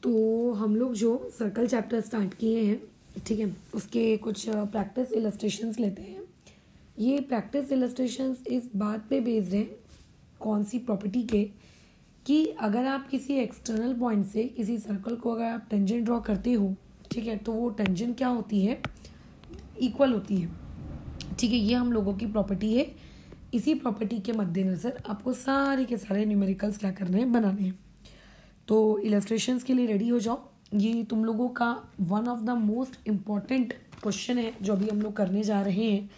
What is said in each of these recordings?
तो हम लोग जो सर्कल चैप्टर स्टार्ट किए हैं, ठीक है, उसके कुछ प्रैक्टिस इलस्ट्रेशंस लेते हैं। ये प्रैक्टिस इलस्ट्रेशंस इस बात पे बेस्ड हैं कौन सी प्रॉपर्टी के, कि अगर आप किसी एक्सटर्नल पॉइंट से किसी सर्कल को अगर आप टेंजेंट ड्रॉ करते हो, ठीक है, तो वो टेंजेंट क्या होती है, इक्वल होती है। ठीक है, ये हम लोगों की प्रॉपर्टी है। इसी प्रॉपर्टी के मद्देनज़र आपको सारे के सारे न्यूमेरिकल्स क्या करने हैं, बनाने हैं। तो इलस्ट्रेशंस के लिए रेडी हो जाओ। ये तुम लोगों का one of the most important question है जो अभी हम लोग करने जा रहे हैं।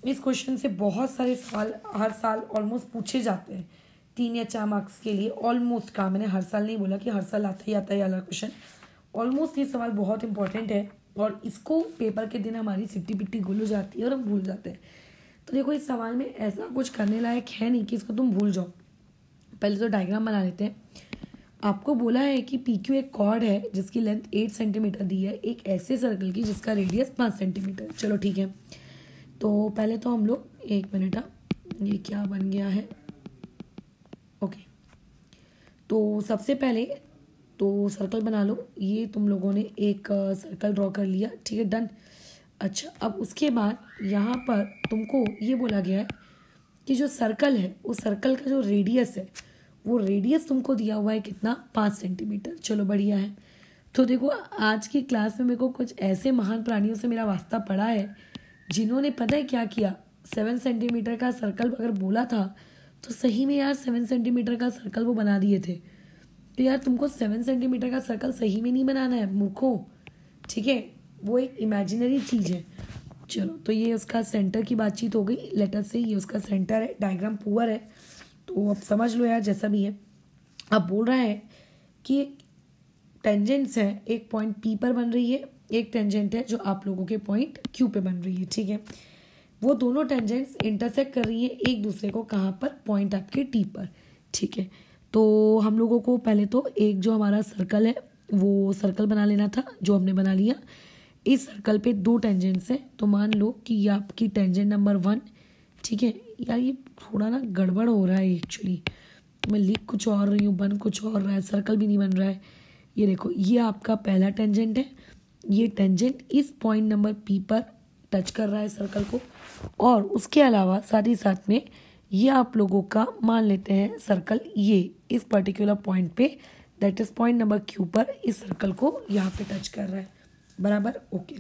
इस क्वेश्चन से बहुत सारे सवाल हर साल ऑलमोस्ट पूछे जाते हैं 3 या 4 मार्क्स के लिए। ऑलमोस्ट का मैंने हर साल नहीं बोला कि हर साल आता ही आता है वाला क्वेश्चन। ऑलमोस्ट ये सवाल बहुत इंपॉर्टेंट है और इसको पेपर के दिन हमारी सिट्टी पिट्टी गुल हो जाती है और हम भूल जाते हैं। तो देखो, इस सवाल में ऐसा कुछ करने लायक है नहीं कि इसको तुम भूल जाओ। पहले तो डायग्राम बना लेते हैं। आपको बोला है कि PQ एक कॉर्ड है जिसकी लेंथ 8 सेंटीमीटर दी है एक ऐसे सर्कल की जिसका रेडियस 5 सेंटीमीटर। चलो ठीक है, तो पहले तो हम लोग 1 मिनट, ये क्या बन गया है, ओके। तो सबसे पहले तो सर्कल बना लो। ये तुम लोगों ने एक सर्कल ड्रॉ कर लिया, ठीक है, डन। अच्छा, अब उसके बाद यहाँ पर तुमको ये बोला गया है कि जो सर्कल है उस सर्कल का जो रेडियस है, वो रेडियस तुमको दिया हुआ है कितना, 5 सेंटीमीटर। चलो बढ़िया है। तो देखो, आज की क्लास में मेरे को कुछ ऐसे महान प्राणियों से मेरा वास्ता पड़ा है जिन्होंने पता है क्या किया, 7 सेंटीमीटर का सर्कल अगर बोला था तो सही में यार 7 सेंटीमीटर का सर्कल वो बना दिए थे। तो यार तुमको 7 सेंटीमीटर का सर्कल सही में नहीं बनाना है मूर्खों, ठीक है, वो एक इमेजिनरी चीज़ है। चलो, तो ये उसका सेंटर की बातचीत हो गई। लेटर से ये उसका सेंटर है, डायग्राम पुअर है, तो अब समझ लो यार जैसा भी है। अब बोल रहा है कि टेंजेंट्स है, एक पॉइंट P पर बन रही है, एक टेंजेंट है जो आप लोगों के पॉइंट Q पे बन रही है, ठीक है। वो दोनों टेंजेंट्स इंटरसेक्ट कर रही है एक दूसरे को, कहाँ पर, पॉइंट आपके T पर, ठीक है। तो हम लोगों को पहले तो एक जो हमारा सर्कल है वो सर्कल बना लेना था, जो हमने बना लिया। इस सर्कल पे 2 टेंजेंट्स हैं, तो मान लो कि ये आपकी टेंजेंट नंबर 1, ठीक है। यार ये थोड़ा ना गड़बड़ हो रहा है एक्चुअली, मैं लिख कुछ और रही हूँ, बन कुछ और रहा है, सर्कल भी नहीं बन रहा है। ये देखो, ये आपका पहला टेंजेंट है। ये टेंजेंट इस पॉइंट नंबर P पर टच कर रहा है सर्कल को, और उसके अलावा साथ ही साथ में ये आप लोगों का मान लेते हैं सर्कल, ये इस पर्टिकुलर पॉइंट पे, that is point number Q पर इस सर्कल को यहाँ पे टच कर रहा है, बराबर, ओके।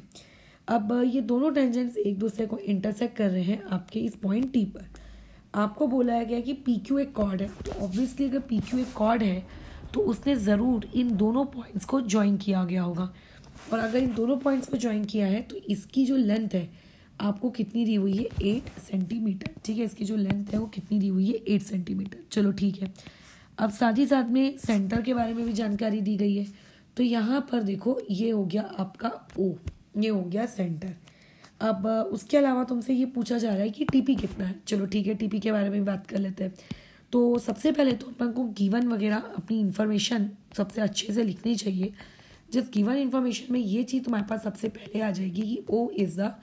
अब ये दोनों टेंजेंट्स एक दूसरे को इंटरसेक्ट कर रहे हैं आपके इस पॉइंट T पर। आपको बोला गया कि PQ एक कॉर्ड है, तो ऑब्वियसली अगर PQ एक कॉर्ड है तो उसने ज़रूर इन दोनों पॉइंट्स को ज्वाइन किया गया होगा। और अगर इन दोनों पॉइंट्स को ज्वाइन किया है तो इसकी जो लेंथ है आपको कितनी दी हुई है, 8 सेंटीमीटर, ठीक है। इसकी जो लेंथ है वो कितनी दी हुई है, 8 सेंटीमीटर। चलो ठीक है। अब साथ ही साथ में सेंटर के बारे में भी जानकारी दी गई है। तो यहाँ पर देखो, ये हो गया आपका O, ये हो गया सेंटर। अब उसके अलावा तुमसे ये पूछा जा रहा है कि TP कितना है। चलो ठीक है, TP के बारे में भी बात कर लेते हैं। तो सबसे पहले तो अपन को गिवन वगैरह अपनी इन्फॉर्मेशन सबसे अच्छे से लिखनी चाहिए। जिस गिवन इन्फॉर्मेशन में ये चीज़ तुम्हारे पास सबसे पहले आ जाएगी कि O is the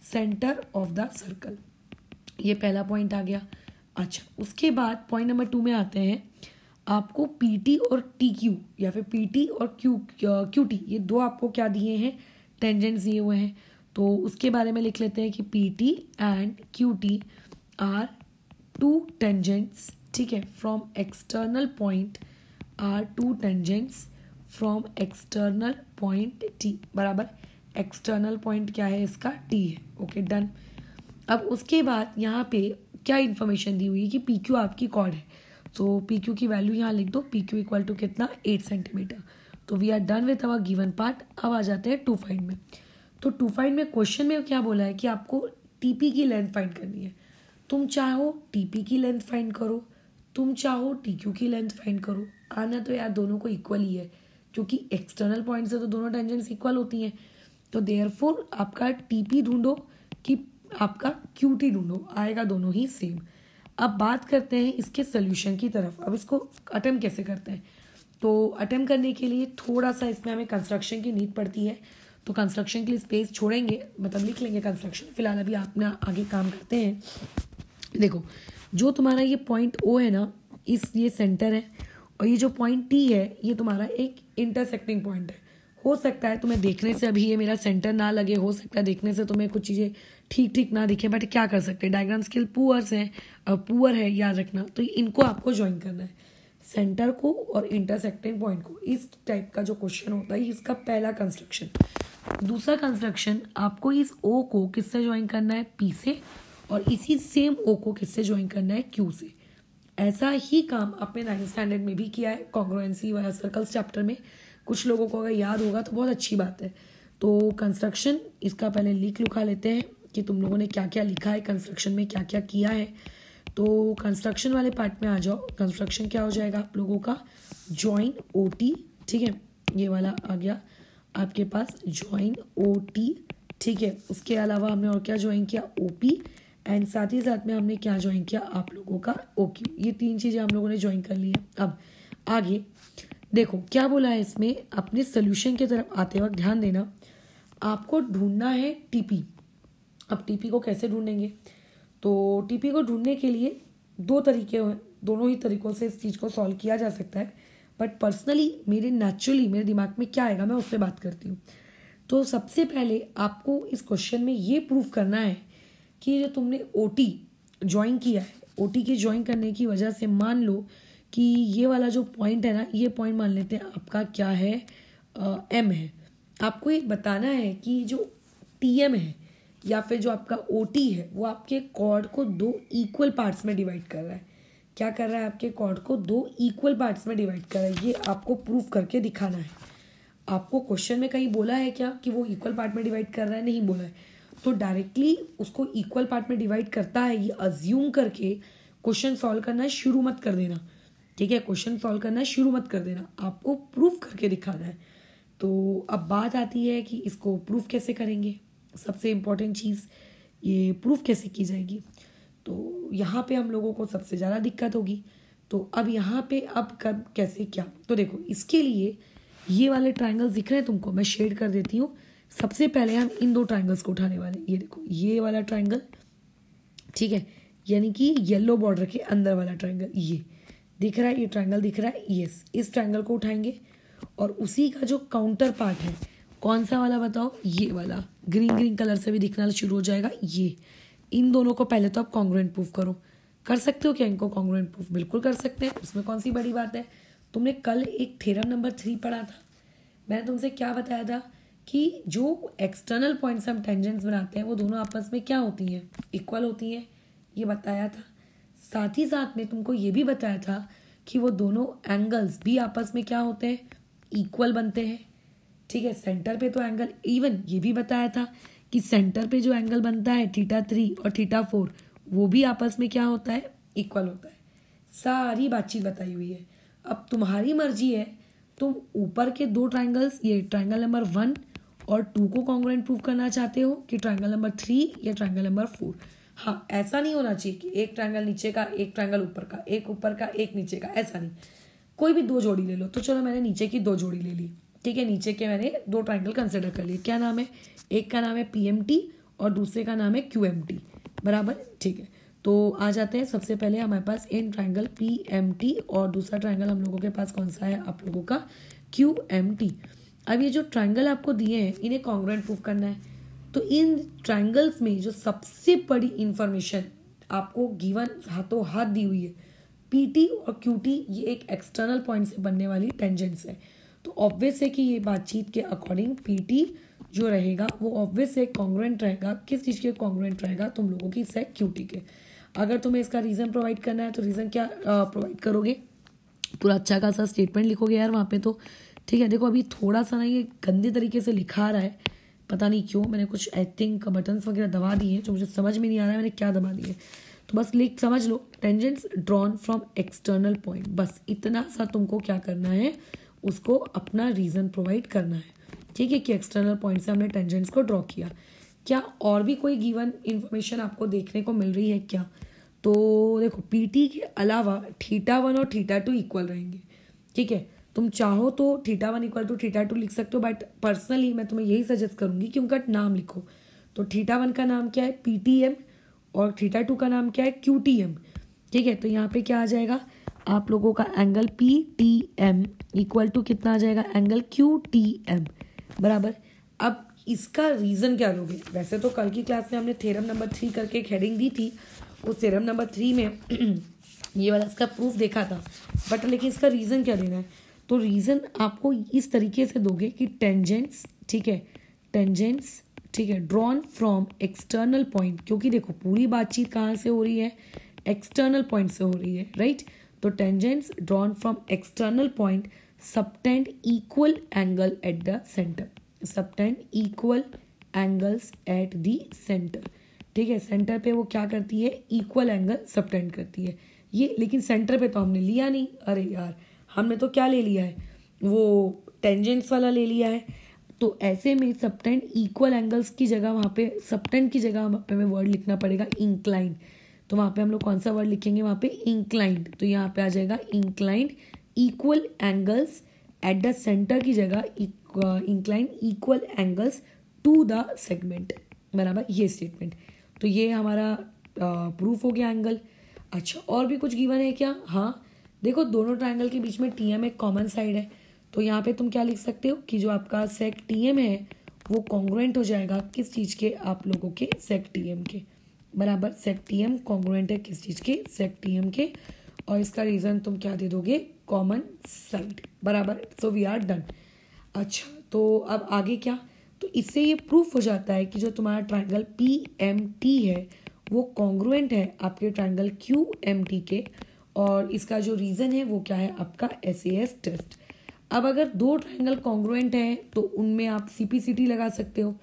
centre of the circle, ये पहला पॉइंट आ गया। अच्छा, उसके बाद पॉइंट नंबर 2 में आते हैं। आपको PT और TQ या फिर PT और QT, ये दो आपको क्या दिए हैं, टेंजेंट्स दिए हुए हैं। तो उसके बारे में लिख लेते हैं कि PT and QT are 2 tangents, ठीक है, from external point, are 2 tangents from external point T, बराबर। एक्सटर्नल पॉइंट क्या है, इसका T है, ओके, डन। अब उसके बाद यहाँ पे क्या इन्फॉर्मेशन दी हुई है कि PQ आपकी कॉर्ड है, तो PQ की वैल्यू यहाँ लिख दो, PQ इक्वल टू कितना, 8 सेंटीमीटर। तो we are done with our given part. अब आ जाते हैं टू फाइंड में। तो टू फाइंड में क्वेश्चन में क्या बोला है कि आपको TP की लेंथ फाइंड करनी है। तुम चाहो TP की लेंथ फाइंड करो, तुम चाहो TQ की लेंथ फाइंड करो, आना तो यार दोनों को इक्वल ही है, क्योंकि एक्सटर्नल पॉइंट से तो दोनों टेंजेंट्स इक्वल होती हैं। तो देयरफॉर आपका TP ढूंढो कि आपका QT ढूंढो, आएगा दोनों ही सेम। अब बात करते हैं इसके सोल्यूशन की तरफ। अब इसको अटेम्प्ट कैसे करते हैं, तो अटेम्प्ट करने के लिए थोड़ा सा इसमें हमें कंस्ट्रक्शन की नीड पड़ती है। तो कंस्ट्रक्शन के लिए स्पेस छोड़ेंगे, मतलब लिख लेंगे कंस्ट्रक्शन। फिलहाल अभी आप आगे काम करते हैं। देखो, जो तुम्हारा ये पॉइंट O है ना, ये सेंटर है और ये जो पॉइंट टी है ये तुम्हारा एक इंटरसेक्टिंग पॉइंट है। हो सकता है तुम्हें देखने से अभी ये मेरा सेंटर ना लगे, हो सकता है देखने से तुम्हें कुछ चीज़ें ठीक ठीक ना दिखे, बट क्या कर सकते हैं, डायग्राम स्किल पुअर है याद रखना। तो इनको आपको ज्वाइन करना है, सेंटर को और इंटरसेक्टिंग पॉइंट को। इस टाइप का जो क्वेश्चन होता है इसका पहला कंस्ट्रक्शन। दूसरा कंस्ट्रक्शन, आपको इस ओ को किससे ज्वाइन करना है, पी से, और इसी सेम ओ को किससे ज्वाइन करना है, क्यू से। ऐसा ही काम आपने 9th स्टैंडर्ड में भी किया है कॉन्ग्रुएंसी वाला सर्कल्स चैप्टर में। कुछ लोगों को अगर याद होगा तो बहुत अच्छी बात है। तो कंस्ट्रक्शन इसका पहले लिखा लेते हैं कि तुम लोगों ने क्या क्या लिखा है, कंस्ट्रक्शन में क्या क्या किया है। तो कंस्ट्रक्शन वाले पार्ट में आ जाओ। कंस्ट्रक्शन क्या हो जाएगा आप लोगों का, ज्वाइन ओ टी, ठीक है, ये वाला आ गया आपके पास, ज्वाइन ओ टी, ठीक है। उसके अलावा हमने और क्या ज्वाइन किया, ओ पी, एंड साथ ही साथ में हमने क्या ज्वाइन किया आप लोगों का, ओ क्यू। ये 3 चीज़ें हम लोगों ने ज्वाइन कर ली है। अब आगे देखो क्या बोला है इसमें, अपने सोल्यूशन की तरफ आते वक्त ध्यान देना, आपको ढूंढना है टीपी। अब टीपी को कैसे ढूंढेंगे, तो टीपी को ढूंढने के लिए 2 तरीके हैं, दोनों ही तरीकों से इस चीज़ को सॉल्व किया जा सकता है। बट पर्सनली मेरे दिमाग में क्या आएगा मैं उस पर बात करती हूँ। तो सबसे पहले आपको इस क्वेश्चन में ये प्रूव करना है कि जो तुमने ओ टी ज्वाइन किया है, ओ टी के ज्वाइन करने की वजह से मान लो कि ये वाला जो पॉइंट है ना, ये पॉइंट मान लेते हैं आपका क्या है, एम है। आपको ये बताना है कि जो टी एम है या फिर जो आपका ओ टी है वो आपके कॉर्ड को 2 इक्वल पार्ट्स में डिवाइड कर रहा है। क्या कर रहा है, आपके कॉर्ड को 2 इक्वल पार्ट्स में डिवाइड कर रहा है। ये आपको प्रूफ करके दिखाना है। आपको क्वेश्चन में कहीं बोला है क्या कि वो इक्वल पार्ट में डिवाइड कर रहा है, नहीं बोला है। तो डायरेक्टली उसको इक्वल पार्ट में डिवाइड करता है ये अज्यूम करके क्वेश्चन सॉल्व करना शुरू मत कर देना, ठीक है। क्वेश्चन सॉल्व करना शुरू मत कर देना, आपको प्रूफ करके दिखाना है। तो अब बात आती है कि इसको प्रूफ कैसे करेंगे। सबसे इम्पोर्टेंट चीज़, ये प्रूफ कैसे की जाएगी। तो यहाँ पे हम लोगों को सबसे ज़्यादा दिक्कत होगी। तो अब यहाँ पे अब कब कैसे क्या, तो देखो इसके लिए ये वाले ट्रायंगल्स दिख रहे हैं तुमको, मैं शेड कर देती हूँ। सबसे पहले हम इन 2 ट्रायंगल्स को उठाने वाले हैं। ये देखो ये वाला ट्रायंगल, ठीक है, यानी कि येलो बॉर्डर के अंदर वाला ट्रायंगल, ये दिख रहा है, ये ट्रायंगल दिख रहा है, यस। इस ट्रायंगल को उठाएंगे और उसी का जो काउंटर पार्ट है, कौन सा वाला बताओ, ये वाला, ग्रीन कलर से भी दिखना शुरू हो जाएगा ये। इन दोनों को पहले तो आप कॉन्ग्रुएंट प्रूफ करो। कर सकते हो क्या इनको कॉन्ग्रुएंट प्रूफ, बिल्कुल कर सकते हैं, उसमें कौन सी बड़ी बात है। तुमने कल एक थ्योरम नंबर 3 पढ़ा था, मैंने तुमसे क्या बताया था कि जो एक्सटर्नल पॉइंट्स हम टेंजेंट्स बनाते हैं वो दोनों आपस में क्या होती हैं, इक्वल होती हैं, ये बताया था। साथ ही साथ में तुमको ये भी बताया था कि वो दोनों एंगल्स भी आपस में क्या होते हैं, इक्वल बनते हैं, ठीक है। सेंटर पे तो एंगल, इवन ये भी बताया था कि सेंटर पे जो एंगल बनता है θ3 और θ4 वो भी आपस में क्या होता है, इक्वल होता है। सारी बातचीत बताई हुई है। अब तुम्हारी मर्जी है, तुम ऊपर के 2 ट्रायंगल्स, ये ट्रायंगल नंबर 1 और 2 को कॉन्ग्रुएंट प्रूव करना चाहते हो कि ट्रायंगल नंबर 3 या ट्रायंगल नंबर 4। हाँ, ऐसा नहीं होना चाहिए कि एक ट्रायंगल नीचे का, एक ट्रायंगल ऊपर का, एक ऊपर का, एक नीचे का, ऐसा नहीं। कोई भी 2 जोड़ी ले लो। तो चलो मैंने नीचे की 2 जोड़ी ले ली, ठीक है। नीचे के मैंने 2 ट्रायंगल कंसिडर कर लिए। क्या नाम है, एक का नाम है PMT और दूसरे का नाम है QMT, बराबर, ठीक है। तो आ जाते हैं, सबसे पहले हमारे पास इन ट्रायंगल PMT और दूसरा ट्रायंगल हम लोगों के पास कौन सा है, आप लोगों का QMT। अब ये जो ट्रायंगल आपको दिए हैं इन्हें कॉन्ग्रुएंट प्रूफ करना है। तो इन ट्रायंगल्स में जो सबसे बड़ी इंफॉर्मेशन आपको गिवन हाथों हाथ दी हुई है, PT और QT ये एक एक्सटर्नल पॉइंट से बनने वाली टेंजेंट्स है। तो ऑब्वियस है कि ये बातचीत के अकॉर्डिंग PT जो रहेगा वो ऑब्वियस है कॉन्ग्रुएंट रहेगा। किस चीज़ के कॉन्ग्रुएंट रहेगा, तुम लोगों की सेक QT के। अगर तुम्हें इसका रीज़न प्रोवाइड करना है तो रीज़न क्या प्रोवाइड करोगे, पूरा अच्छा खासा स्टेटमेंट लिखोगे यार वहाँ पे, तो ठीक है। देखो अभी थोड़ा सा ना ये गंदे तरीके से लिखा रहा है, पता नहीं क्यों, मैंने कुछ आई थिंक बटन्स वगैरह दबा दिए हैं जो मुझे समझ में नहीं आ रहा है मैंने क्या दबा दिए। तो बस लिख समझ लो, tangents drawn from external point, बस इतना सा तुमको क्या करना है, उसको अपना रीज़न प्रोवाइड करना है, ठीक है, कि एक्सटर्नल पॉइंट से हमने टेंजेंट्स को ड्रॉ किया। क्या और भी कोई गिवन इन्फॉर्मेशन आपको देखने को मिल रही है क्या, तो देखो PT के अलावा θ1 और θ2 इक्वल रहेंगे, ठीक है। तुम चाहो तो θ1 इक्वल टू θ2 लिख सकते हो, बट पर्सनली मैं तुम्हें यही सजेस्ट करूंगी कि उनका नाम लिखो। तो θ1 का नाम क्या है, PTM, और θ2 का नाम क्या है, QTM, ठीक है। तो यहाँ पे क्या आ जाएगा, आप लोगों का angle P T M equal to कितना आ जाएगा, एंगल क्यू टी एम बराबर। अब इसका रीज़न क्या दोगे? वैसे तो कल की क्लास में हमने थ्योरम नंबर 3 करके एक हेडिंग दी थी, उस थ्योरम नंबर 3 में ये वाला इसका प्रूफ देखा था, बट लेकिन इसका रीज़न क्या देना है? तो रीज़न आपको इस तरीके से दोगे कि टेंजेंट्स, ठीक है, टेंजेंट्स, ठीक है, ड्रॉन फ्रॉम एक्सटर्नल पॉइंट, क्योंकि देखो पूरी बातचीत कहाँ से हो रही है, एक्सटर्नल पॉइंट से हो रही है, राइट। तो tangents drawn from external point subtend equal angle eight the centre, subtend equal angles at the centre, ठीक है। सेंटर पे वो क्या करती है, इक्वल एंगल सबटेंड करती है ये, लेकिन सेंटर पे तो हमने लिया नहीं, अरे यार हमने तो क्या ले लिया है, वो टेंजेंट्स वाला ले लिया है। तो ऐसे में सबटेंड इक्वल एंगल्स की जगह वहाँ पे सबटेंड की जगह वहाँ पे हमें वर्ड लिखना पड़ेगा इंक्लाइंड। तो वहाँ पे हम लोग कौन सा वर्ड लिखेंगे, वहाँ पे इंक्लाइंड। तो यहाँ पे आ जाएगा inclined equal angles at the centre की जगह inclined equal angles to the segment, बराबर, ये स्टेटमेंट। तो ये हमारा प्रूफ हो गया एंगल। अच्छा, और भी कुछ गिवन है क्या? हाँ, देखो दोनों ट्रायंगल के बीच में टीएम एक कॉमन साइड है, तो यहाँ पे तुम क्या लिख सकते हो कि जो आपका सेक टीएम है वो कॉन्ग्रुएंट हो जाएगा किस चीज़ के, आप लोगों के सेक टीएम के, बराबर। सेक टीएम कॉन्ग्रुएंट है किस चीज़ के, सेक टीएम के, और इसका रीज़न तुम क्या दे दोगे, कॉमन साइड, बराबर। So we are done. अच्छा, तो अब आगे क्या? तो इससे ये प्रूफ हो जाता है कि जो तुम्हारा ट्रायंगल पी एम टी है वो कॉन्ग्रुएंट है आपके ट्रायंगल क्यू एम टी के, और इसका जो रीज़न है वो क्या है, आपका SAS टेस्ट। अब अगर दो ट्रायंगल कॉन्ग्रुएंट हैं तो उनमें आप CPCT लगा सकते हो,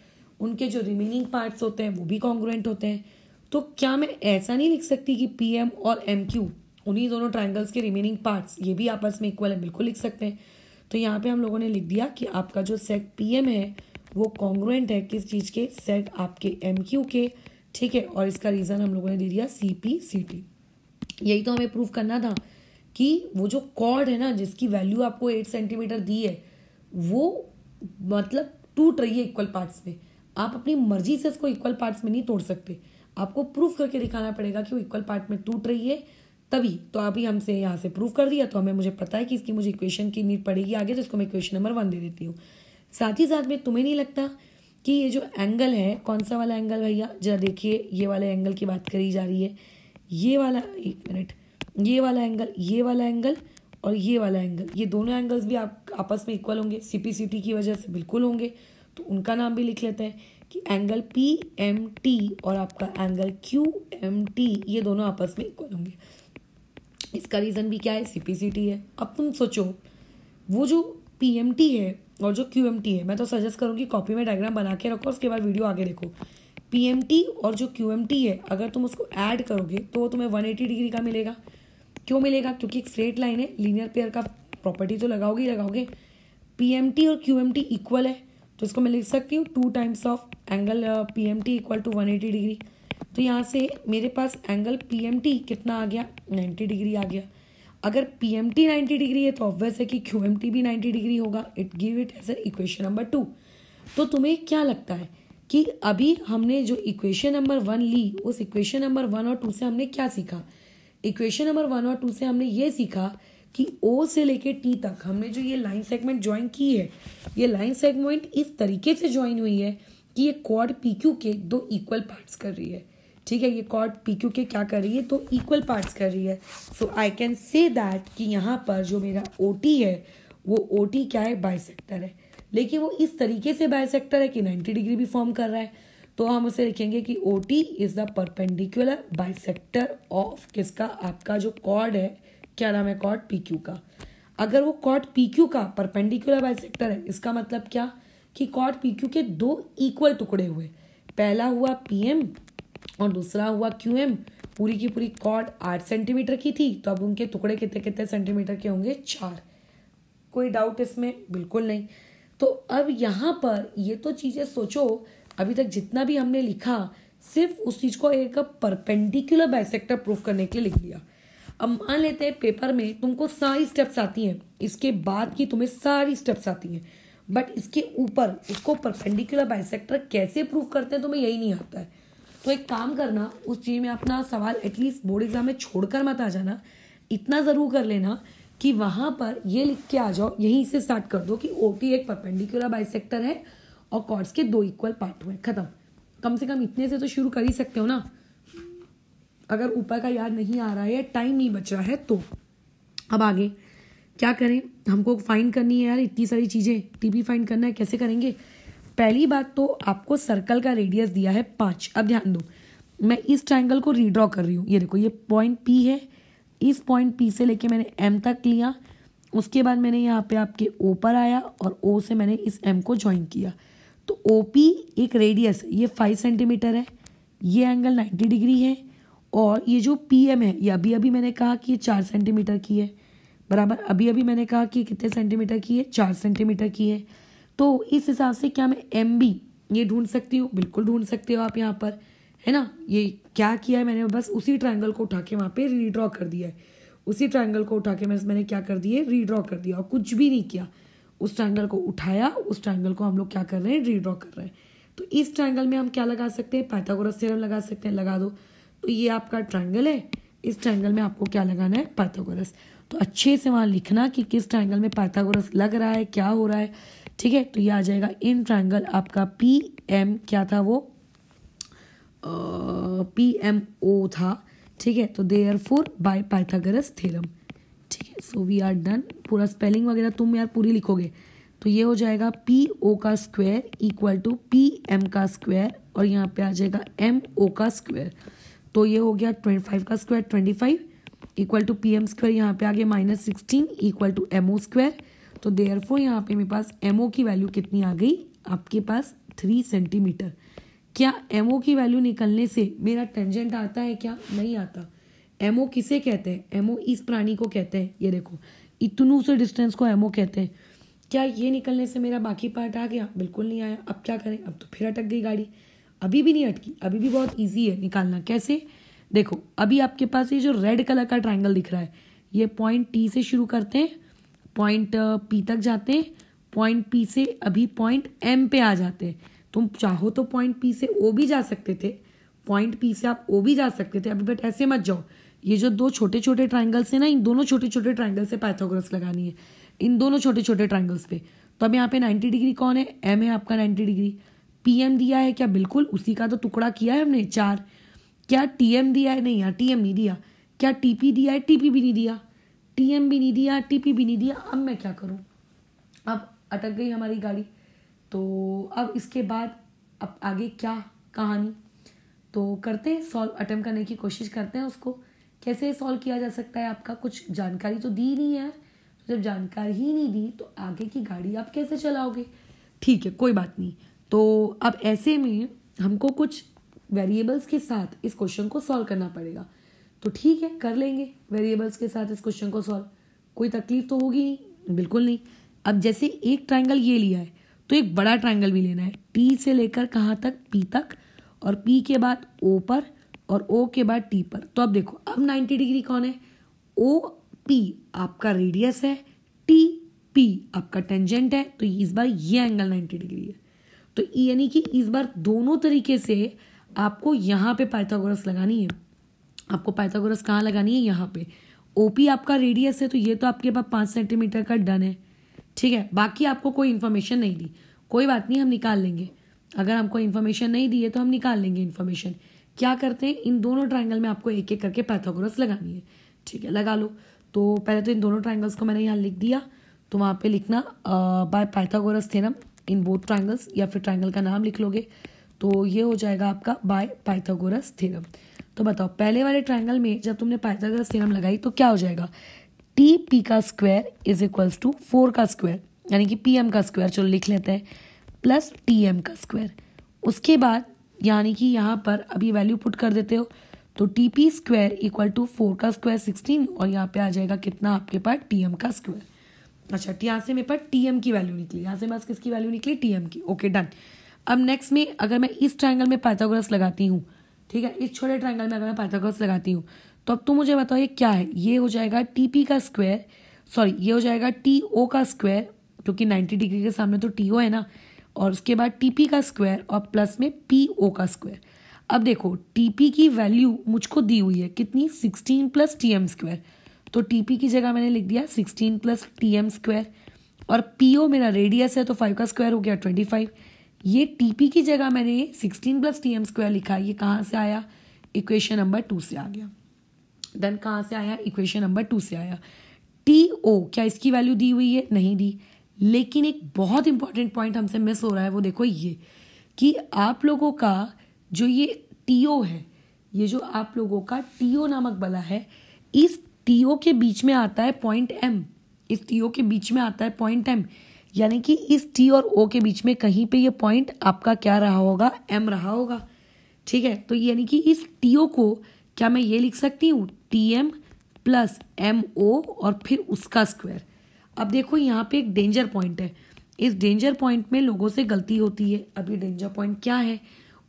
उनके जो रिमेनिंग पार्ट्स होते हैं वो भी कॉन्ग्रुएंट होते हैं। तो क्या मैं ऐसा नहीं लिख सकती कि PM और MQ उन्हीं दोनों ट्रायंगल्स के रिमेनिंग पार्ट्स ये भी आपस में इक्वल है? बिल्कुल लिख सकते हैं। तो यहाँ पे हम लोगों ने लिख दिया कि आपका जो सेट PM है वो कॉन्ग्रुएंट है किस चीज़ के, सेट आपके MQ के, ठीक है। और इसका रीज़न हम लोगों ने दे दिया CPCT। यही तो हमें प्रूफ करना था कि वो जो कॉर्ड है ना जिसकी वैल्यू आपको 8 सेंटीमीटर दी है वो मतलब टूट रही है इक्वल पार्ट्स में। आप अपनी मर्जी से इसको इक्वल पार्ट्स में नहीं तोड़ सकते, आपको प्रूफ करके दिखाना पड़ेगा कि वो इक्वल पार्ट में टूट रही है तभी। तो अभी हमसे यहाँ से प्रूफ कर दिया, तो हमें मुझे पता है कि इसकी मुझे इक्वेशन की नीड पड़ेगी आगे, तो इसको मैं इक्वेशन नंबर 1 दे देती हूँ। साथ ही साथ में तुम्हें नहीं लगता कि ये जो एंगल है, कौन सा वाला एंगल भैया, जरा देखिए, ये वाले एंगल की बात करी जा रही है, ये वाला, एक मिनट, ये वाला एंगल, ये वाला एंगल और ये वाला एंगल, ये दोनों एंगल्स भी आप आपस में इक्वल होंगे, CPCT की वजह से बिल्कुल होंगे। तो उनका नाम भी लिख लेते हैं कि एंगल PMT और आपका एंगल QMT ये दोनों आपस में इक्वल होंगे। इसका रीज़न भी क्या है, CPCT है। अब तुम सोचो वो जो PMT है और जो QMT है, मैं तो सजेस्ट करूँगी कॉपी में डायग्राम बना के रखो, उसके बाद वीडियो आगे देखो। PMT और जो QMT है अगर तुम उसको ऐड करोगे तो वो तुम्हें 180 डिग्री का मिलेगा। क्यों मिलेगा? क्योंकि एक स्ट्रेट लाइन है, लीनियर पेयर का प्रॉपर्टी तो लगाओगे ही लगाओगे। PMT और QMT इक्वल है तो इसको मैं लिख सकती हूँ 2 times of angle PMT equal to 180 degree. तो यहाँ से मेरे पास एंगल PMT कितना आ गया, 90 डिग्री आ गया। अगर PMT 90 डिग्री है तो ऑब्वियस है कि QMT भी 90 डिग्री होगा। It give it as equation number 2। तो तुम्हें क्या लगता है कि अभी हमने जो इक्वेशन नंबर 1 ली उस इक्वेशन नंबर 1 और 2 से हमने क्या सीखा? इक्वेशन नंबर 1 और 2 से हमने ये सीखा कि O से लेके T तक हमने जो ये लाइन सेगमेंट ज्वाइन की है, ये लाइन सेगमेंट इस तरीके से ज्वाइन हुई है कि ये कॉर्ड PQ के 2 इक्वल पार्ट्स कर रही है, ठीक है। ये कॉर्ड PQ के क्या कर रही है, 2 इक्वल पार्ट्स कर रही है। सो आई कैन से दैट कि यहाँ पर जो मेरा OT है वो OT क्या है, बाइसेक्टर है। लेकिन वो इस तरीके से बाइसेक्टर है कि 90 डिग्री भी फॉर्म कर रहा है, तो हम उसे लिखेंगे कि OT is the perpendicular bisector of किसका, आपका जो कॉर्ड है, क्या नाम है, कॉर्ड PQ का। अगर वो कॉर्ड PQ का परपेंडिकुलर बाइसेक्टर है, इसका मतलब क्या कि कॉर्ड PQ के 2 इक्वल टुकड़े हुए, पहला हुआ PM और दूसरा हुआ QM। पूरी की पूरी कॉर्ड 8 सेंटीमीटर की थी, तो अब उनके टुकड़े कितने कितने सेंटीमीटर के होंगे, 4। कोई डाउट इसमें? बिल्कुल नहीं। तो अब यहाँ पर ये तो चीज़ें सोचो, अभी तक जितना भी हमने लिखा सिर्फ उस चीज़ को एक परपेंडिकुलर बाइसेक्टर प्रूफ करने के लिए लिख दिया। अब मान लेते हैं पेपर में तुमको सारी स्टेप्स आती हैं, इसके बाद की तुम्हें सारी स्टेप्स आती हैं, बट इसके ऊपर उसको परपेंडिकुलर बाइसेक्टर कैसे प्रूफ करते हैं तुम्हें यही नहीं आता है। तो एक काम करना, उस चीज़ में अपना सवाल एटलीस्ट बोर्ड एग्जाम में छोड़कर मत आ जाना, इतना ज़रूर कर लेना कि वहाँ पर ये लिख के आ जाओ, यहीं से स्टार्ट कर दो कि OT एक परपेंडिकुलर बाइसेक्टर है और कॉर्ड्स के 2 इक्वल पार्ट हुए, खत्म। कम से कम इतने से तो शुरू कर ही सकते हो ना, अगर ऊपर का याद नहीं आ रहा है, टाइम नहीं बच रहा है तो। अब आगे क्या करें, हमको फाइंड करनी है यार इतनी सारी चीज़ें, TP फाइंड करना है, कैसे करेंगे। पहली बात तो आपको सर्कल का रेडियस दिया है 5। अब ध्यान दो, मैं इस ट्रायंगल को रीड्रॉ कर रही हूँ। ये देखो, ये पॉइंट P है, इस पॉइंट P से लेके मैंने M तक लिया, उसके बाद मैंने यहाँ पे आपके O पर आया और O से मैंने इस M को ज्वाइन किया। तो OP एक रेडियस है, ये 5 सेंटीमीटर है, ये एंगल 90 डिग्री है, और ये जो PM है ये अभी अभी मैंने कहा कि ये 4 सेंटीमीटर की है, बराबर। अभी अभी मैंने कहा कि कितने सेंटीमीटर की है, 4 सेंटीमीटर की है। तो इस हिसाब से क्या मैं MB ये ढूंढ सकती हूँ? बिल्कुल ढूंढ सकते हो आप यहाँ पर, है ना। ये क्या किया है मैंने, बस उसी ट्रायंगल को उठा के वहाँ पे रीड्रॉ कर दिया है, उसी ट्रायंगल को उठा के मैंने क्या कर दिया, रीड्रॉ कर दिया, और कुछ भी नहीं किया। उस ट्रायंगल को उठाया, उस ट्रायंगल को हम लोग क्या कर रहे हैं, रीड्रॉ कर रहे हैं। तो इस ट्रायंगल में हम क्या लगा सकते हैं, पाइथागोरस थ्योरम लगा सकते हैं, लगा दो। तो ये आपका ट्रायंगल है, इस ट्रायंगल में आपको क्या लगाना है, पाइथागोरस। तो अच्छे से वहाँ लिखना कि किस ट्रायंगल में पाइथागोरस लग रहा है, क्या हो रहा है, ठीक है। तो ये आ जाएगा इन ट्रायंगल आपका PM क्या था, वो PMO था, ठीक है। तो देयरफॉर बाय पाइथागोरस थ्योरम, ठीक है। So we are done. पूरा स्पेलिंग वगैरह तुम यार पूरी लिखोगे। तो ये हो जाएगा PO का स्क्वायर इक्वल टू PM का स्क्वायर, और यहाँ पे आ जाएगा MO का स्क्वायर। तो ये हो गया 25 का square 25 equal to PM square, यहाँ पे आ गया -16 इक्वल टू MO स्क्वायर। तो देयरफॉर यहाँ पे मेरे पास MO की वैल्यू कितनी आ गई, आपके पास 3 सेंटीमीटर। क्या MO की वैल्यू निकलने से मेरा टेंजेंट आता है क्या? नहीं आता। MO किसे कहते हैं? MO इस प्राणी को कहते हैं, ये देखो इतनू से डिस्टेंस को MO कहते हैं। क्या ये निकलने से मेरा बाकी पार्ट आ गया? बिल्कुल नहीं आया। अब क्या करें, अब तो फिर अटक गई गाड़ी। अभी भी नहीं अटकी, अभी भी बहुत ईजी है निकालना। कैसे? देखो, अभी आपके पास ये जो रेड कलर का ट्राइंगल दिख रहा है, ये पॉइंट T से शुरू करते हैं, पॉइंट P तक जाते हैं, पॉइंट P से अभी पॉइंट M पे आ जाते हैं। तुम चाहो तो पॉइंट P से O भी जा सकते थे, पॉइंट P से आप O भी जा सकते थे अभी, बट ऐसे मत जाओ। ये जो 2 छोटे छोटे ट्राइंगल्स है ना, इन दोनों छोटे छोटे ट्राइंगल से पाइथागोरस लगानी है, इन दोनों छोटे छोटे ट्राइंगल्स पे। तो अब यहाँ पे 90 डिग्री कौन है? M है आपका 90 डिग्री। PM दिया है क्या? बिल्कुल उसी का तो टुकड़ा किया है हमने 4। क्या TM दिया है? नहीं यार, TM नहीं दिया। क्या TP दिया है? TP भी नहीं दिया, TM भी नहीं दिया, TP भी नहीं दिया। अब मैं क्या करूं? अब अटक गई हमारी गाड़ी। तो अब इसके बाद अब आगे क्या कहानी, तो करते हैं सॉल्व, अटेम्प्ट करने की कोशिश करते हैं उसको। कैसे सॉल्व किया जा सकता है? आपका कुछ जानकारी तो दी नहीं है, तो जब जानकारी ही नहीं दी तो आगे की गाड़ी आप कैसे चलाओगे? ठीक है, कोई बात नहीं। तो अब ऐसे में हमको कुछ वेरिएबल्स के साथ इस क्वेश्चन को सॉल्व करना पड़ेगा। तो ठीक है, कर लेंगे वेरिएबल्स के साथ इस क्वेश्चन को सॉल्व। कोई तकलीफ तो होगी नहीं? बिल्कुल नहीं। अब जैसे एक ट्राइंगल ये लिया है, तो एक बड़ा ट्राइंगल भी लेना है, T से लेकर कहाँ तक? P तक, और P के बाद O पर, और O के बाद T पर। तो अब देखो, अब 90 डिग्री कौन है? OP आपका रेडियस है, TP आपका टेंजेंट है। तो इस बार ये एंगल 90 डिग्री है। तो यानी कि इस बार दोनों तरीके से आपको यहाँ पे पाइथागोरस लगानी है। आपको पाइथागोरस कहाँ लगानी है? यहाँ पे। OP आपका रेडियस है, तो ये तो आपके पास 5 सेंटीमीटर का डन है, ठीक है। बाकी आपको कोई इन्फॉर्मेशन नहीं दी, कोई बात नहीं, हम निकाल लेंगे। अगर हमको इन्फॉर्मेशन नहीं दी है तो हम निकाल लेंगे इन्फॉर्मेशन। क्या करते हैं, इन दोनों ट्राइंगल में आपको एक एक करके पाइथागोरस लगानी है, ठीक है। लगा लो। तो पहले तो इन दोनों ट्राइंगल्स को मैंने यहाँ लिख दिया, तो वहाँ पे लिखना by Pythagoras theorem in both triangles, या फिर ट्राइंगल का नाम लिख लोगे। तो ये हो जाएगा आपका बाय पाइथागोरस थ्योरम। तो बताओ, पहले वाले ट्राइंगल में जब तुमने पाइथागोरस थ्योरम लगाई तो क्या हो जाएगा? TP का स्क्वायर इज इक्वल्स टू 4 का स्क्वायर, यानी कि PM का स्क्वायर, चलो लिख लेते हैं, प्लस TM का स्क्वायर। उसके बाद यानी कि यहाँ पर अभी वैल्यू पुट कर देते हो, तो TP स्क्वायर इक्वल टू 4 का स्क्वायर 16, और यहाँ पे आ जाएगा कितना आपके पास? TM का स्क्वायर। अच्छा, यहाँ से मेरे पास TM की वैल्यू निकली, यहाँ से बस किसकी वैल्यू निकली? TM की। Okay, done. अब नेक्स्ट में अगर मैं इस ट्राइंगल में पाइथागोरस लगाती हूँ, ठीक है, इस छोटे ट्राइंगल में अगर मैं पाइथागोरस लगाती हूँ, तो अब तुम मुझे बताओ ये क्या है? ये हो जाएगा TP का स्क्वायर, सॉरी ये हो जाएगा TO का स्क्वायर, क्योंकि 90 डिग्री के सामने तो TO है ना, और उसके बाद TP का स्क्वायर और प्लस में PO का स्क्वायर। अब देखो, TP की वैल्यू मुझको दी हुई है कितनी? 16 प्लस TM स्क्वायर। तो टीपी की जगह मैंने लिख दिया 16 प्लस टीएम स्क्वायर, और पीओ मेरा रेडियस है तो 5 का स्क्वायर हो गया 25। ये टीपी की जगह मैंने 16 प्लस टीएम स्क्वायर लिखा, ये कहाँ से आया, इक्वेशन नंबर 2 से आ गया। देन कहाँ से आया, इक्वेशन नंबर 2 से आया। टी ओ, क्या इसकी वैल्यू दी हुई है, नहीं दी, लेकिन एक बहुत इंपॉर्टेंट पॉइंट हमसे मिस हो रहा है, वो देखो ये कि आप लोगों का जो ये टीओ है, ये जो आप लोगों का टीओ नामक बला है, इस टीओ के बीच में आता है पॉइंट एम, इस टीओ के बीच में आता है पॉइंट एम, यानी कि इस टी और ओ के बीच में कहीं पे ये पॉइंट आपका क्या रहा होगा, एम रहा होगा। ठीक है, तो यानी कि इस टीओ को क्या मैं ये लिख सकती हूँ, T M plus M O और फिर उसका स्क्वायर। अब देखो यहाँ पे एक डेंजर पॉइंट है, इस डेंजर पॉइंट में लोगों से गलती होती है। अब ये डेंजर पॉइंट क्या है,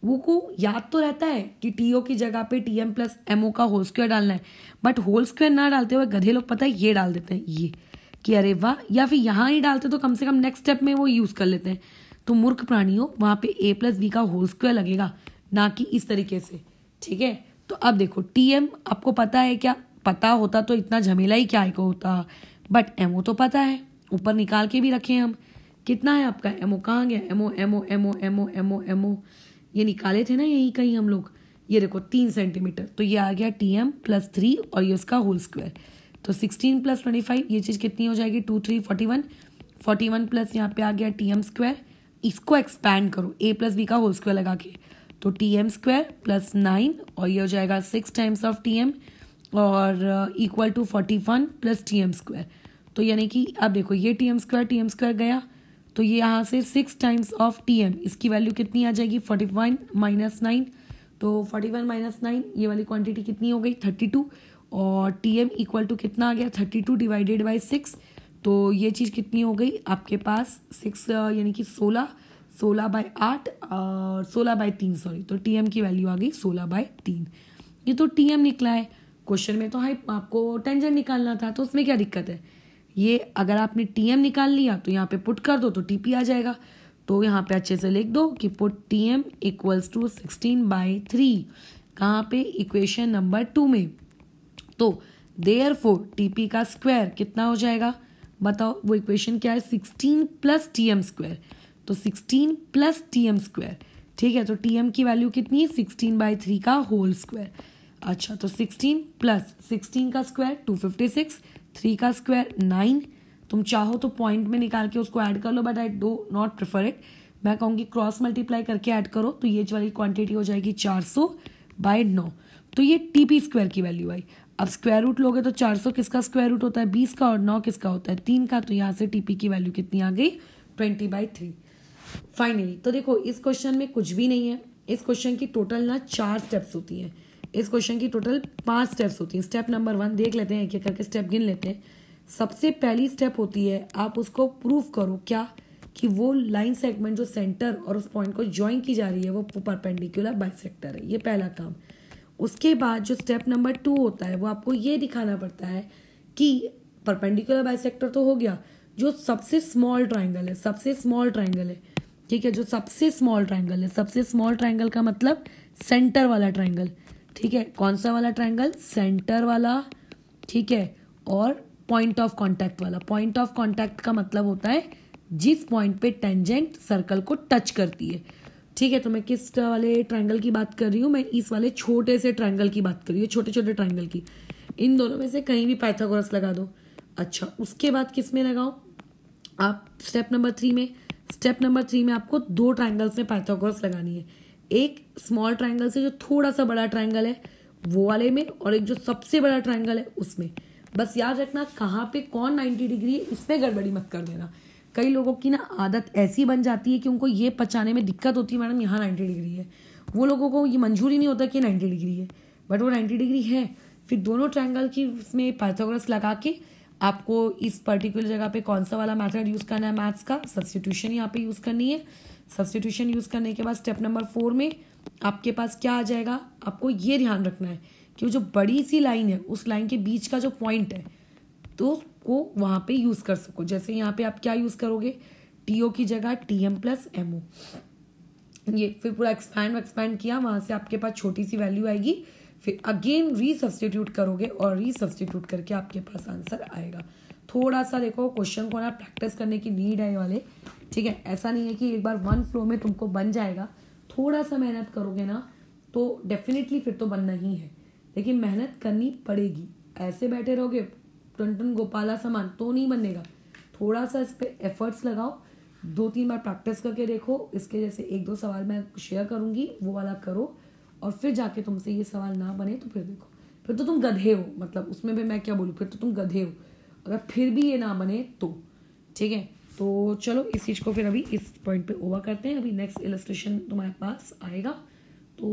वो को याद तो रहता है कि टीओ की जगह पे टीएम प्लस एमओ का होल स्क्वायर डालना है, बट होल स्क्वायर ना डालते हुए गधे लोग पता है ये डाल देते हैं, ये कि अरे वाह, या फिर यहाँ ही डालते तो कम से कम नेक्स्ट स्टेप में वो यूज कर लेते हैं। तो मूर्ख प्राणियों, वहां पे ए प्लस बी का होल स्क्वायर लगेगा, ना कि इस तरीके से। ठीक है, तो अब देखो टीएम आपको पता है, क्या पता होता तो इतना झमेला ही क्या को होता, बट एमओ तो पता है, ऊपर निकाल के भी रखे हम। कितना है आपका एमओ, कहाँ गया MO, MO MO MO MO MO, ये निकाले थे ना यही कहीं हम लोग, ये देखो 3 सेंटीमीटर, तो ये आ गया टीएम प्लस 3 और ये उसका होल स्क्वायर। तो 16 प्लस 25, ये चीज़ कितनी हो जाएगी, 2 3 41, 41 प्लस यहाँ पे आ गया टीएम स्क्वायर, इसको एक्सपैंड करो ए प्लस बी का होल स्क्वायर लगा के, तो टीएम स्क्वायर प्लस 9 और ये हो जाएगा 6 टाइम्स ऑफ टीएम और equal to 41 plus TM square. तो यानी कि अब देखो ये टीएम स्क्वायर गया, तो ये यहाँ से 6 टाइम्स ऑफ टीएम, इसकी वैल्यू कितनी आ जाएगी, 41 माइनस 9, तो 41 माइनस 9 ये वाली क्वांटिटी कितनी हो गई, 32, और टीएम इक्वल टू कितना आ गया, 32 डिवाइडेड बाई 6, तो ये चीज़ कितनी हो गई आपके पास 6 यानी कि 16 बाई 8 और 16 बाई 3 सॉरी, तो टीएम की वैल्यू आ गई 16 बाई 3। ये तो टीएम निकला है, क्वेश्चन में तो हाइप आपको टेंजेंट निकालना था, तो उसमें क्या दिक्कत है, ये अगर आपने टीएम निकाल लिया तो यहाँ पे पुट कर दो तो टीपी आ जाएगा। तो यहाँ पे अच्छे से लिख दो कि पुट टीएम इक्वल्स टू 16/3, कहाँ पे, इक्वेशन नंबर 2 में। तो देयरफॉर टीपी का स्क्वायर कितना हो जाएगा, बताओ, वो इक्वेशन क्या है, 16 प्लस टीएम स्क्वायर, तो 16 प्लस टीएम स्क्वायर। ठीक है, तो टीएम की वैल्यू कितनी है, 16/3 का होल स्क्वायर। अच्छा, तो 16 प्लस 16 का स्क्वायर 256, 3 का स्क्वायर 9, तुम चाहो तो पॉइंट में निकाल के उसको ऐड कर लो, but I do not prefer it, मैं कहूँगी क्रॉस मल्टीप्लाई करके ऐड करो, तो ये वाली क्वांटिटी हो जाएगी 400/9, तो ये टीपी स्क्वायर की वैल्यू आई। अब स्क्वायर रूट लोगे तो 400 किसका स्क्वायर रूट होता है, 20 का, और 9 किसका होता है, 3 का, तो यहाँ से टीपी की वैल्यू कितनी आ गई, 20/3 फाइनली। तो देखो इस क्वेश्चन में कुछ भी नहीं है, इस क्वेश्चन की टोटल ना 4 स्टेप्स होती हैं, इस क्वेश्चन की टोटल 5 स्टेप्स होती हैं। स्टेप नंबर 1 देख लेते हैं, एक एक करके स्टेप गिन लेते हैं। सबसे पहली स्टेप होती है आप उसको प्रूव करो, क्या, कि वो लाइन सेगमेंट जो सेंटर और उस पॉइंट को ज्वाइन की जा रही है वो परपेंडिकुलर बाइसेक्टर है, ये पहला काम। उसके बाद जो स्टेप नंबर 2 होता है वो आपको ये दिखाना पड़ता है कि परपेंडिकुलर बाइसेक्टर तो हो गया, जो सबसे स्मॉल ट्राइंगल है, सबसे स्मॉल ट्राइंगल है, ठीक है, जो सबसे स्मॉल ट्राइंगल है, सबसे स्मॉल ट्राइंगल का मतलब सेंटर वाला ट्राइंगल, ठीक है, कौन सा वाला ट्राइंगल, सेंटर वाला, ठीक है, और पॉइंट ऑफ कांटेक्ट वाला। पॉइंट ऑफ कांटेक्ट का मतलब होता है जिस पॉइंट पे टेंजेंट सर्कल को टच करती है, ठीक है। तो मैं किस वाले ट्राइंगल की बात कर रही हूँ, मैं इस वाले छोटे से ट्राइंगल की बात कर रही हूँ, छोटे छोटे ट्राइंगल की। इन दोनों में से कहीं भी पाइथागोरस लगा दो। अच्छा, उसके बाद किस में लगाओ आप, स्टेप नंबर 3 में। स्टेप नंबर 3 में आपको 2 ट्राइंगल्स में पाइथागोरस लगानी है, एक स्मॉल ट्राइंगल से जो थोड़ा सा बड़ा ट्राइंगल है वो वाले में, और एक जो सबसे बड़ा ट्राइंगल है उसमें। बस याद रखना कहाँ पे कौन 90 डिग्री है, इसमें गड़बड़ी मत कर देना। कई लोगों की ना आदत ऐसी बन जाती है कि उनको ये पचाने में दिक्कत होती है, मैडम यहाँ 90 डिग्री है, वो लोगों को ये मंजूर ही नहीं होता कि 90 डिग्री है, बट वो 90 डिग्री है। फिर दोनों ट्राइंगल की उसमें पाइथागोरस लगा के आपको इस पर्टिकुलर जगह पे कौन सा वाला मेथड यूज करना है मैथ्स का, सब्स्टिट्यूशन यहाँ पे यूज करनी है। सब्स्टिट्यूशन यूज करने के बाद स्टेप नंबर 4 में आपके पास क्या आ जाएगा, आपको ये ध्यान रखना है कि वो जो बड़ी सी लाइन है उस लाइन के बीच का जो पॉइंट है तो को वहां पे यूज कर सको। जैसे यहाँ पे आप क्या यूज करोगे, टीओ की जगह टीएम प्लस एमओ, ये फिर पूरा एक्सपैंड किया, वहां से आपके पास छोटी सी वैल्यू आएगी फिर अगेन रीसब्स्टिट्यूट करोगे और रीसब्स्टिट्यूट करके आपके पास आंसर आएगा। थोड़ा सा देखो क्वेश्चन को ना प्रैक्टिस करने की नीड है वाले, ठीक है। ऐसा नहीं है कि एक बार वन फ्लो में तुमको बन जाएगा, थोड़ा सा मेहनत करोगे ना तो डेफिनेटली फिर तो बनना ही है, लेकिन मेहनत करनी पड़ेगी। ऐसे बैठे रहोगे टन गोपाला समान तो नहीं बनेगा। थोड़ा सा इस पर एफर्ट्स लगाओ, 2-3 बार प्रैक्टिस करके देखो। इसके जैसे 1-2 सवाल मैं शेयर करूँगी, वो वाला करो और फिर जाके तुमसे ये सवाल ना बने तो फिर देखो, फिर तो तुम गधे हो। मतलब उसमें भी मैं क्या बोलूँ, फिर तो तुम गधे हो अगर फिर भी ये ना बने तो, ठीक है। तो चलो इस चीज़ को फिर अभी इस पॉइंट पे ओवर करते हैं। अभी नेक्स्ट इलस्ट्रेशन तुम्हारे पास आएगा तो